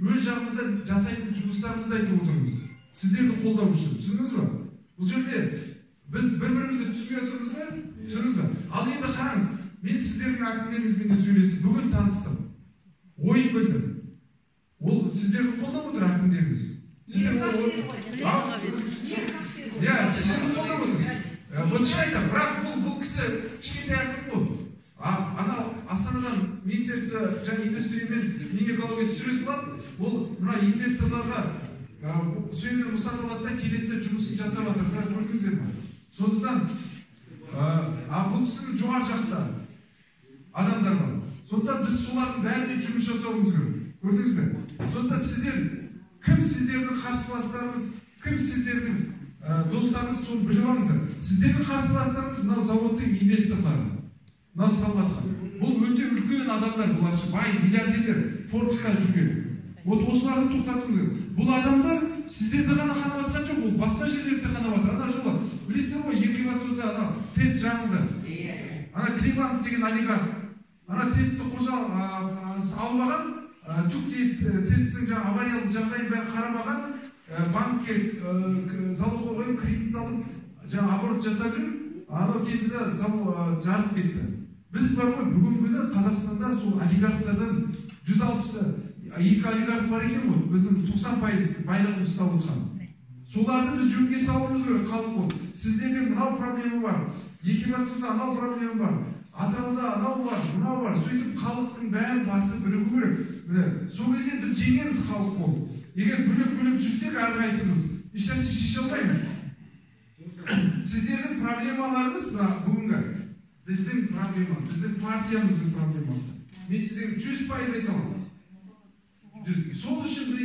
өз жағымыздан жасайтын жұмыстарымызды айтып отырмыз. Сіздерді қолдау үшін. Түсіндіңіз ба? Бұл жерде біз бір-бірімізді түсінбей отырмыз ба? Түсіндіңіз ба? Ал енді қараңыз, мен сіздердің әкімдеріңізбен де сөйлестім. Бүгін таныстым. Ойын білдім. Ол сіздерді қолдап отыр әкімдеріңіз. Сіздерді қолдап отыр. Вот шын айтам, бірақ бұл кісі кішкентай әкім ғой. Анау Астанадан министерство және индустрия мен экология түсіре салады. Ол мына инвесторларға сөйлем мұсат алады да келеді жұмысын жасап жатыр. Бірақ көрдіңіздер ме? Сондықтан бұл кісінің жоғары жақта адамдар бар. Сондықтан біз солардың бәріне жұмыс жасауымыз керек. Көрдіңіз бе? Сондықтан сіздер, кім сіздердің қарсыластарыңыз, кім сіздердің достарыңыз, соны біліп алыңыздар. Сіздердің қарсыластарыңыз мынау заводтың инвесторлары. Мынау салғатқан. Бұл өте үлкен адамдар, бұлар бай, миллиардерлер, Форбста жүрген. Вот осыларды тоқтатыңыз. Бұл адамдар сіздерді ғана қанап атқан жоқ, ол басқа жерлерді қанап атыр. Ана жолы, білесіздер ғой, Екібастұзда ана тест жанында. Ана Климанов деген олигарх. Ана тестті қожа алмаған, түк тесттің авариялық жағдайын бәрі қарамаған, банкке залогқа қойып, кредит алып, аборт жасап жүр, анау кетті де жарып кетті. Біз бар ғой, бүгін күні Қазақстанда сол олигархтардан 162 олигарх бар екен ғой, біздің 90% байлығын ұстап отырған. Соларды біз жөнге салуымыз керек, халық болып. Сіздерде мынау проблема бар, Екібастұзда анау проблема бар, Атырауда анау бар, мынау бар. Сөйтіп халықтың бәрін басы бірігу керек. Міне, сол кезде біз жеңеміз халық болып. Егер бөлек-бөлек жүрсек, әрқайсымыз ешнәрсе шеше алмаймыз. Сіздердің проблемаларыңыз бүгінгі біздің проблема, біздің партиямыздың проблемасы. Мен сіздерге 100% айта аламын. Сол үшін біз